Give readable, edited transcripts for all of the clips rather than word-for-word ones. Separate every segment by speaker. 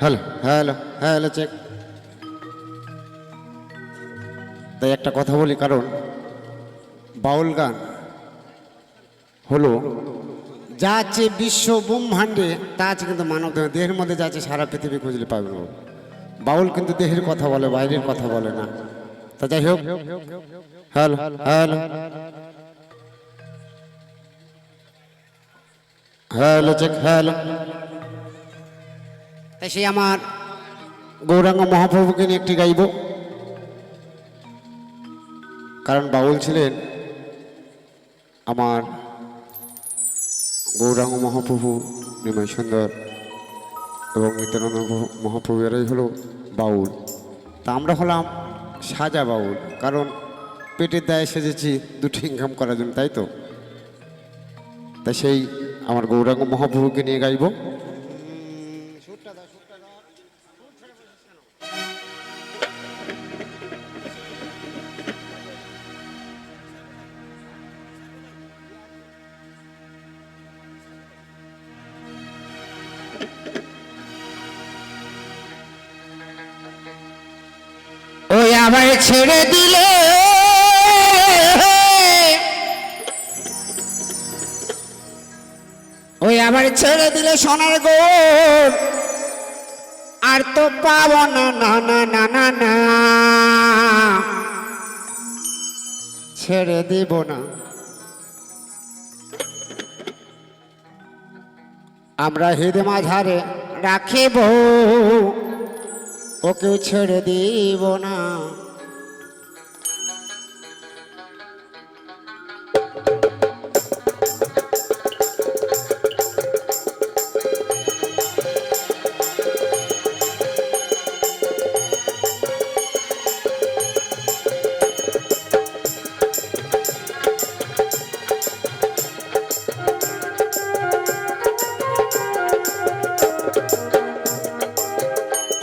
Speaker 1: Hello hello hello check. তাই একটা কথা বলি, কারণ বাউল গান হলো যা আছে বিশ্ব ব্রহ্মাণ্ডে, তা আছে কিন্তু মানব দেহের মধ্যে যা আছে সারা পৃথিবী খুঁজলে পাবে না। বাউল কিন্তু দেহের কথা বলে, বাইরের কথা বলে না। তা যাই হোক, hello hello hello check hello. তাই সে আমার গৌরাঙ্গ মহাপ্রভুকে নিয়ে একটি গাইব, কারণ বাউল ছিলেন আমার গৌরাঙ্গ মহাপ্রভু, নিমাই সুন্দর এবং নিত্যানন্দ মহাপ্রভু, এরাই হলো বাউল। তা আমরা হলাম সাজা বাউল, কারণ পেটের দায়ে সেজেছি দুটি ইনকাম করার জন্য, তাই তো। তাই সেই আমার গৌরাঙ্গ মহাপ্রভুকে নিয়ে গাইব। ওই আমায় ছেড়ে দিলে, ওই আমায় ছেড়ে দিলে সোনার গোর, আর তো পাবো না না না না না না, ছেড়ে দিব না। আমরা হৃদয় মাঝারে রাখিব, ওকেও ছেড়ে দিব না।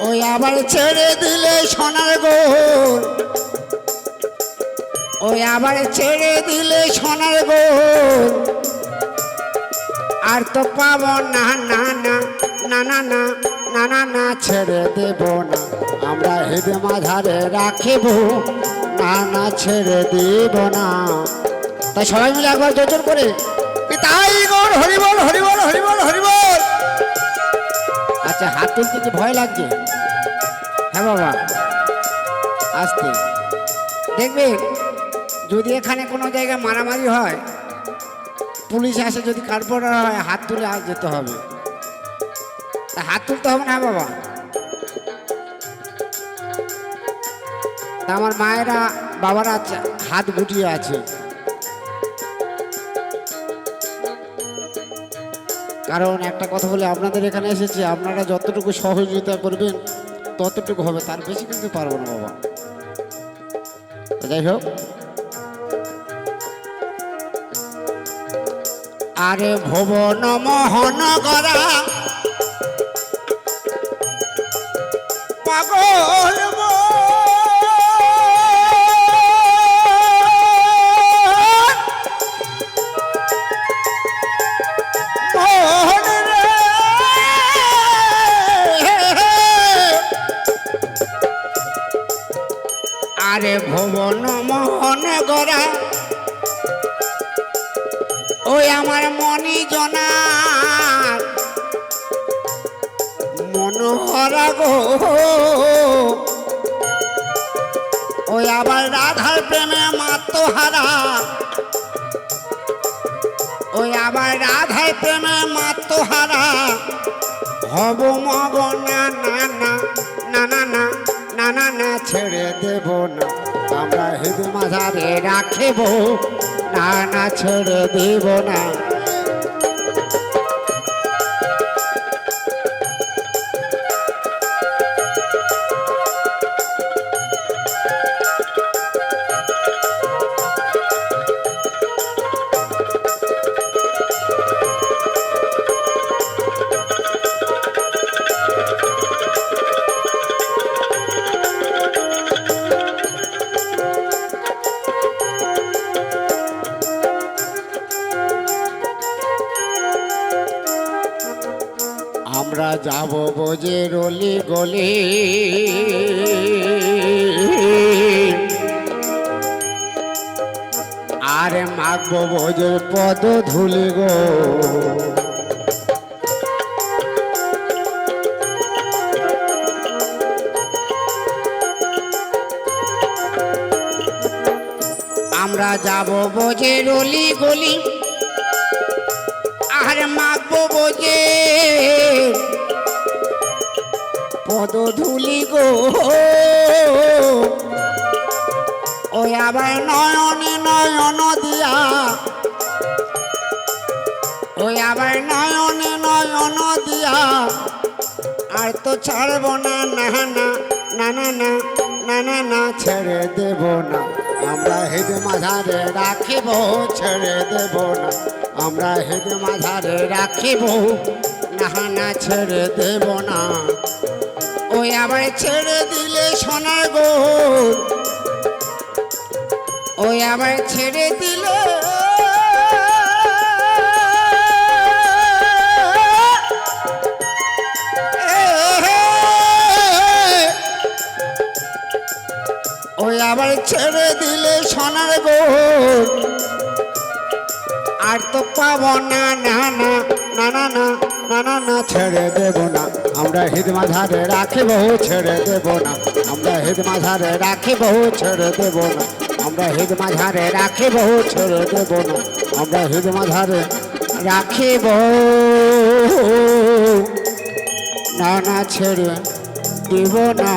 Speaker 1: ওই আবার ছেড়ে দিলে সোনার গোর, ওই আবার ছেড়ে দিলে সোনার গোর, আর তো পাবো না না না না না না না না না, ছেড়ে দেব না। আমরা হৃদয় মাঝারে রাখিব, না না ছেড়ে দেব না। তাই সবাই মিলে একবার জোর করে তাই গোর হরিবল হরিবল হরিবল হরিবল। আচ্ছা, হাত তুলতে কি ভয় লাগছে? হ্যাঁ বাবা, আসতে দেখবেন, যদি এখানে কোনো জায়গায় মারামারি হয়, পুলিশ আসে, যদি কার্পোরেটর হয়, হাত তুলে যেতে হবে। তা হাত তুলতে হবে না বাবা। তা আমার মায়েরা বাবারা হাত গুটিয়ে আছে, কারণ একটা কথা বলে, আপনাদের এখানে এসেছি, আপনারা যতটুকু সহযোগিতা করবেন ততটুকু হবে, তার বেশি কিন্তু পারবো না বাবা। যাই হোক, আরে ভুবন মোহন করা পাগল আরে ভুবন মোহন গড়া, ওই আমার মনি জনার মনোহরা গো, ওই আবার রাধার প্রেমে মাতোহারা, ওই আবার রাধার প্রেমে মাতোহারা, হব মগ না না না না না না না না না, ছেড়ে দেব না। আমরা হৃদয় মাঝারে রাখিব, না না ছেড়ে দেব না। যাব বোঝে রলি গলি আর মাগবো বোঝের পদ ধুলি গো আমরা যাব বোঝে রলি গলি আর মাগবো বোঝে পদ ধুলি গো ওই আবার নয়নে নয়ন দিয়া ওই আবার নয়নে নয়ন দিয়া আর তো ছাড়বো না না না না না না না না না ছেড়ে দেব না আমরা হেদ মাঝারে রাখিব ছেড়ে দেব না আমরা হেদ মাঝারে রাখিব না না ছেড়ে দেব না ওই আবার ছেড়ে দিলে সোনার গো ওই আবার ছেড়ে দিলে ওই আবার ছেড়ে দিলে সোনার গো আর তো পাবো না না না না না না না না না ছেড়ে দেব না আমরা হিদ মাঝারে রাখিব ছেড়ে দেব না আমরা হিদ মাঝারে রাখিব ছেড়ে দেব না আমরা হিদ মাঝারে রাখিব ছেড়ে দেব না আমরা হিদ মাঝারে রাখিব না না ছেড়ে দেব না